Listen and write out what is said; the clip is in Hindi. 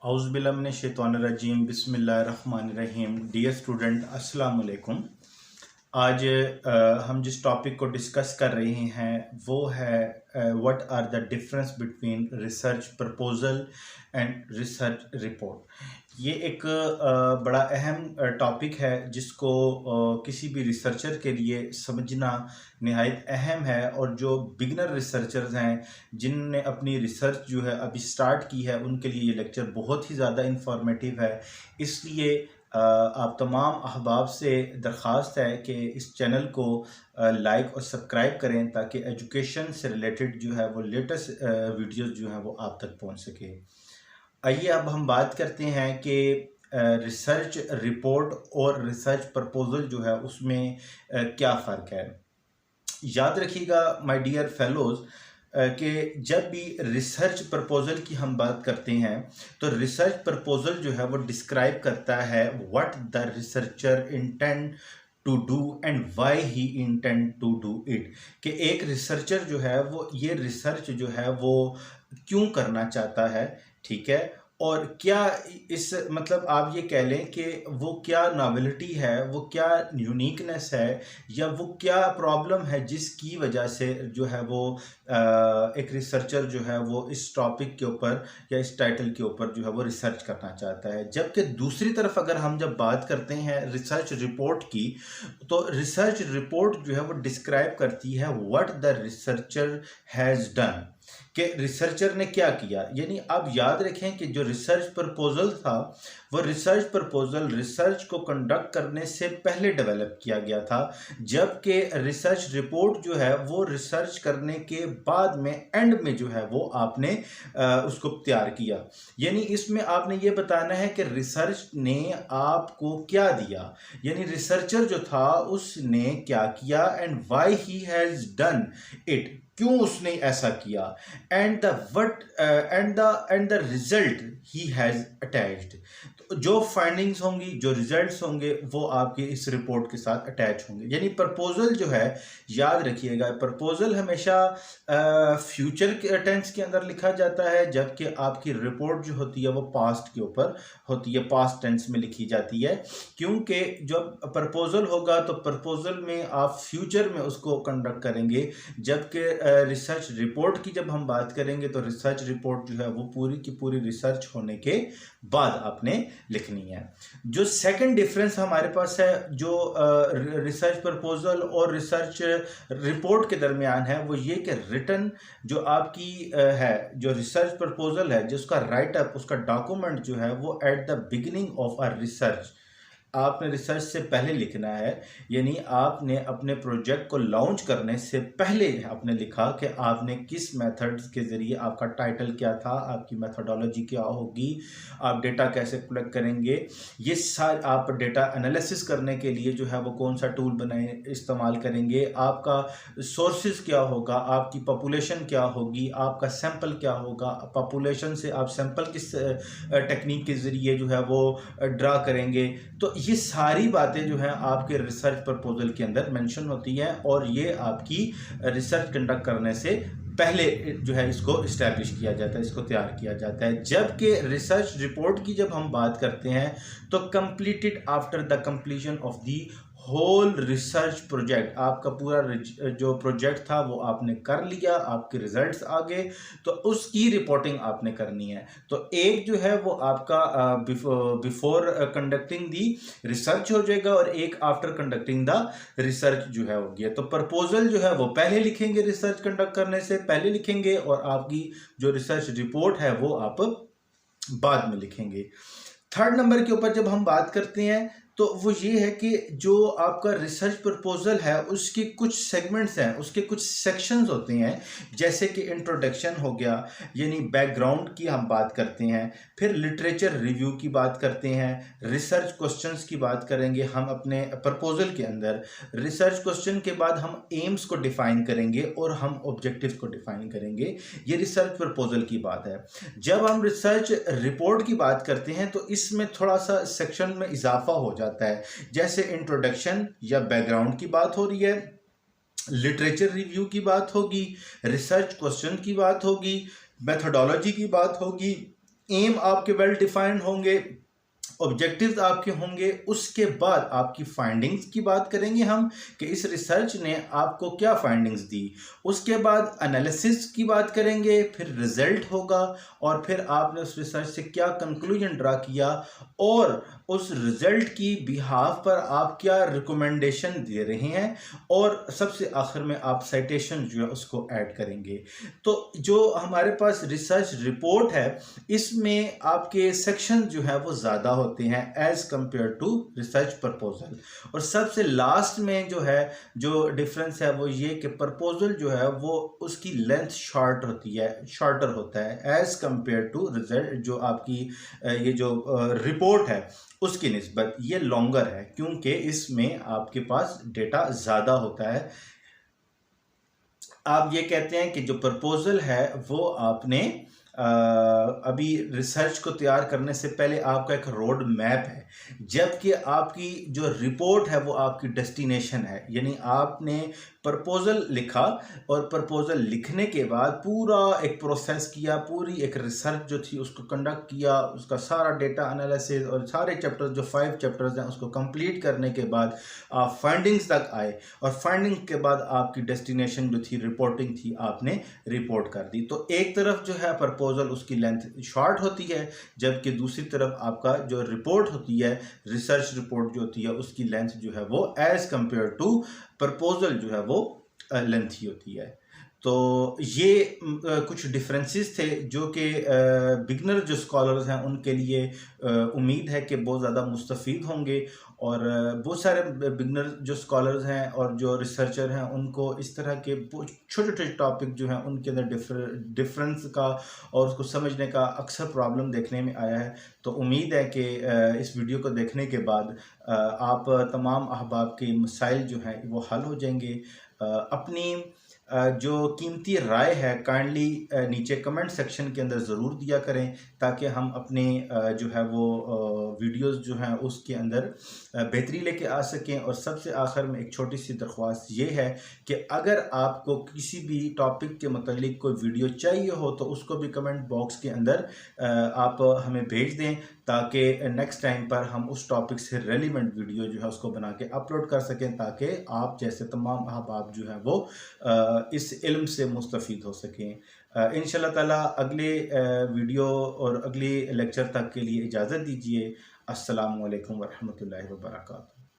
औज़ुबिल्लाहिमिनश्शैतानिर्रजीम बिस्मिल्लाहिर्रहमानिर्रहीम। डियर स्टूडेंट, अस्सलाम वालेकुम। आज हम जिस टॉपिक को डिस्कस कर रहे हैं वो है what are the difference between research proposal and research report. ये एक बड़ा अहम टॉपिक है जिसको किसी भी रिसर्चर के लिए समझना नहायत अहम है, और जो बिगनर रिसर्चर्स हैं जिनने अपनी रिसर्च जो है अभी स्टार्ट की है उनके लिए ये लेक्चर बहुत ही ज़्यादा इंफॉर्मेटिव है। इसलिए आप तमाम अहबाब से दरख्वास्त है कि इस चैनल को लाइक और सब्सक्राइब करें ताकि एजुकेशन से रिलेटेड जो है वो लेटेस्ट वीडियोस जो हैं वो आप तक पहुंच सके। आइए अब हम बात करते हैं कि रिसर्च रिपोर्ट और रिसर्च प्रपोजल जो है उसमें क्या फ़र्क है। याद रखिएगा माय डियर फेलोज़ कि जब भी रिसर्च प्रपोजल की हम बात करते हैं तो रिसर्च प्रपोजल जो है वो डिस्क्राइब करता है what the researcher intend to do and why he intend to do it. कि एक रिसर्चर जो है वो ये रिसर्च जो है वो क्यों करना चाहता है, ठीक है, और क्या इस मतलब आप ये कह लें कि वो क्या नॉवेलिटी है, वो क्या यूनिकनेस है, या वो क्या प्रॉब्लम है जिसकी वजह से जो है वो एक रिसर्चर जो है वो इस टॉपिक के ऊपर या इस टाइटल के ऊपर जो है वो रिसर्च करना चाहता है। जबकि दूसरी तरफ अगर हम जब बात करते हैं रिसर्च रिपोर्ट की, तो रिसर्च रिपोर्ट जो है वो डिस्क्राइब करती है what the researcher has done, कि रिसर्चर ने क्या किया। यानी आप याद रखें कि जो रिसर्च प्रपोजल था वो रिसर्च प्रपोजल रिसर्च को कंडक्ट करने से पहले डेवलप किया गया था, जबकि रिसर्च रिपोर्ट जो है वो रिसर्च करने के बाद में एंड में जो है वो आपने उसको तैयार किया। यानी इसमें आपने ये बताना है कि रिसर्च ने आपको क्या दिया, यानी रिसर्चर जो था उसने क्या किया and why he has done it, क्यों उसने ऐसा किया, and the result he has attached. तो जो फाइंडिंग्स होंगी, जो रिजल्ट्स होंगे वो आपके इस रिपोर्ट के साथ अटैच होंगे। यानी प्रपोजल जो है, याद रखिएगा, प्रपोजल हमेशा फ्यूचर के टेंस के अंदर लिखा जाता है, जबकि आपकी रिपोर्ट जो होती है वो पास्ट के ऊपर होती है, पास्ट टेंस में लिखी जाती है। क्योंकि जब प्रपोजल होगा तो प्रपोजल में आप फ्यूचर में उसको कंडक्ट करेंगे, जबकि रिसर्च रिपोर्ट की जब हम बात करेंगे तो रिसर्च रिपोर्ट जो है वो पूरी की पूरी रिसर्च होने के बाद आपने लिखनी है। जो सेकंड डिफरेंस हमारे पास है जो रिसर्च प्रपोजल और रिसर्च रिपोर्ट के दरमियान है, वो ये कि रिटन जो आपकी है, जो रिसर्च प्रपोजल है, जिसका राइट अप, उसका डॉक्यूमेंट जो है वो at the beginning of a research आपने रिसर्च से पहले लिखना है। यानी आपने अपने प्रोजेक्ट को लॉन्च करने से पहले आपने लिखा कि आपने किस मेथड्स के ज़रिए, आपका टाइटल क्या था, आपकी मेथोडोलॉजी क्या होगी, आप डेटा कैसे कलेक्ट करेंगे, ये सारे आप डेटा एनालिसिस करने के लिए जो है वो कौन सा टूल बनाए इस्तेमाल करेंगे, आपका सोर्सेज क्या होगा, आपकी पॉपुलेशन क्या होगी, आपका सैंपल क्या होगा, पॉपुलेशन से आप सैंपल किस टेक्निक के ज़रिए जो है वो ड्रा करेंगे। तो ये सारी बातें जो हैं आपके रिसर्च प्रपोजल के अंदर मेंशन होती हैं, और ये आपकी रिसर्च कंडक्ट करने से पहले जो है इसको इस्टेब्लिश किया जाता है, इसको तैयार किया जाता है। जबकि रिसर्च रिपोर्ट की जब हम बात करते हैं तो completed after the completion of the whole research project, आपका पूरा जो प्रोजेक्ट था वो आपने कर लिया, आपके रिजल्ट्स आ गए, तो उसकी रिपोर्टिंग आपने करनी है। तो एक जो है वो आपका बिफोर कंडक्टिंग दी रिसर्च हो जाएगा, और एक आफ्टर कंडक्टिंग द रिसर्च जो है हो गया। तो प्रपोजल जो है वो पहले लिखेंगे, रिसर्च कंडक्ट करने से पहले लिखेंगे, और आपकी जो रिसर्च रिपोर्ट है वो आप बाद में लिखेंगे। थर्ड नंबर के ऊपर जब हम बात करते हैं तो वो ये है कि जो आपका रिसर्च प्रपोजल है उसके कुछ सेगमेंट्स हैं, उसके कुछ सेक्शंस होते हैं, जैसे कि इंट्रोडक्शन हो गया, यानी बैकग्राउंड की हम बात करते हैं, फिर लिटरेचर रिव्यू की बात करते हैं, रिसर्च क्वेश्चंस की बात करेंगे हम अपने प्रपोजल के अंदर, रिसर्च क्वेश्चन के बाद हम एम्स को डिफाइन करेंगे और हम ऑब्जेक्टिव्स को डिफाइन करेंगे। ये रिसर्च प्रपोजल की बात है। जब हम रिसर्च रिपोर्ट की बात करते हैं तो इसमें थोड़ा सा सेक्शन में इजाफा हो जाता है, जैसे इंट्रोडक्शन या बैकग्राउंड की बात हो रही है, लिटरेचर रिव्यू की बात होगी, रिसर्च क्वेश्चन की बात होगी, मेथोडोलॉजी की बात होगी, एम आपके वेल डिफाइंड होंगे, ऑब्जेक्टिव्स आपके होंगे, उसके बाद आपकी फाइंडिंग्स की बात करेंगे हम कि इस रिसर्च ने आपको क्या फाइंडिंग्स दी। उसके बाद एनालिसिस की बात करेंगे, फिर रिजल्ट होगा और फिर आपने उस रिसर्च से क्या कंक्लूजन ड्रा किया और उस रिजल्ट की बिहाफ पर आप क्या रिकमेंडेशन दे रहे हैं और सबसे आखिर में आप साइटेशन जो है उसको ऐड करेंगे। तो जो हमारे पास रिसर्च रिपोर्ट है इसमें आपके सेक्शन जो है वो ज़्यादा होते हैं as compare to research proposal. और सबसे लास्ट में जो है जो डिफरेंस है वो ये कि प्रपोजल जो है वो उसकी लेंथ शॉर्ट होती है, शॉर्टर होता है एज कंपेयर टू रिजल्ट, जो आपकी ये जो रिपोर्ट है उसकी निस्बत ये लॉन्गर है क्योंकि इसमें आपके पास डेटा ज़्यादा होता है। आप ये कहते हैं कि जो प्रपोजल है वो आपने अभी रिसर्च को तैयार करने से पहले आपका एक रोड मैप है, जबकि आपकी जो रिपोर्ट है वो आपकी डेस्टिनेशन है। यानी आपने प्रपोजल लिखा और प्रपोजल लिखने के बाद पूरा एक प्रोसेस किया, पूरी एक रिसर्च जो थी उसको कंडक्ट किया, उसका सारा डेटा एनालिसिस और सारे चैप्टर्स जो 5 चैप्टर्स हैं उसको कंप्लीट करने के बाद आप फाइंडिंग्स तक आए और फाइंडिंग के बाद आपकी डेस्टिनेशन जो थी, रिपोर्टिंग थी, आपने रिपोर्ट कर दी। तो एक तरफ जो है प्रपोजल उसकी लेंथ शॉर्ट होती है, जबकि दूसरी तरफ आपका जो रिपोर्ट होती है, रिसर्च रिपोर्ट जो होती है उसकी लेंथ जो है वो एज कंपेयर टू प्रपोजल जो है वो लेंथी होती है। तो ये कुछ डिफरेंसेस थे जो कि बिगनर जो स्कॉलर्स हैं उनके लिए उम्मीद है कि बहुत ज़्यादा मुस्तफ़ीद होंगे और बहुत सारे बिगनर जो स्कॉलर्स हैं और जो रिसर्चर हैं उनको इस तरह के छोटे छोटे टॉपिक जो हैं उनके अंदर डिफरेंस का और उसको समझने का अक्सर प्रॉब्लम देखने में आया है। तो उम्मीद है कि इस वीडियो को देखने के बाद आप तमाम अहबाब के मसाइल जो हैं वो हल हो जाएंगे। अपनी जो कीमती राय है काइंडली नीचे कमेंट सेक्शन के अंदर ज़रूर दिया करें ताकि हम अपने जो है वो वीडियोस जो हैं उसके अंदर बेहतरी लेके आ सकें। और सबसे आखिर में एक छोटी सी दरख्वास्त ये है कि अगर आपको किसी भी टॉपिक के मतलब कोई वीडियो चाहिए हो तो उसको भी कमेंट बॉक्स के अंदर आप हमें भेज दें ताकि नेक्स्ट टाइम पर हम उस टॉपिक से रेलिवेंट वीडियो जो है उसको बना के अपलोड कर सकें ताकि आप जैसे तमाम अहबाब जो हैं वो इस इल्म से मुस्तफ़ीद हो सकें। इंशाल्लाह ताला अगले वीडियो और अगले लेक्चर तक के लिए इजाज़त दीजिए। अस्सलामु अलैकुम वरहमतुल्लाहि वबरकातुहू।